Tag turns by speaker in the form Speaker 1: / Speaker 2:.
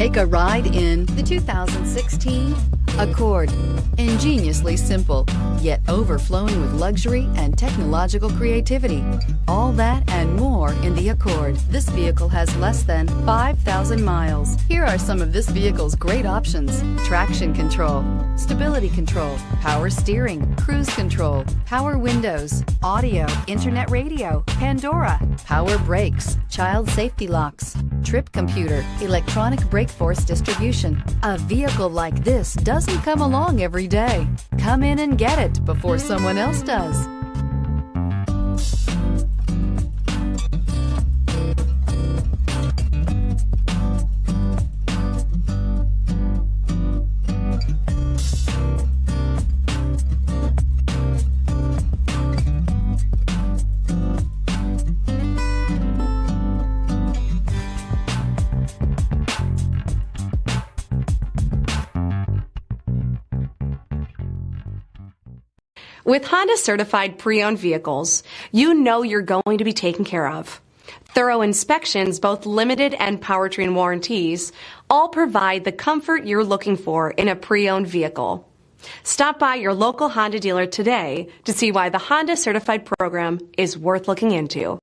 Speaker 1: Take a ride in the 2016 Accord. Ingeniously simple, yet overflowing with luxury and technological creativity. All that and more in the Accord. This vehicle has less than 5,000 miles. Here are some of this vehicle's great options: traction control, stability control, power steering, cruise control, power windows, audio, internet radio, Pandora, power brakes, child safety locks, trip computer, electronic brake force distribution. A vehicle like this doesn't come along every day. Come in and get it before someone else does.
Speaker 2: With Honda certified pre-owned vehicles, you know you're going to be taken care of. Thorough inspections, both limited and powertrain warranties, all provide the comfort you're looking for in a pre-owned vehicle. Stop by your local Honda dealer today to see why the Honda certified program is worth looking into.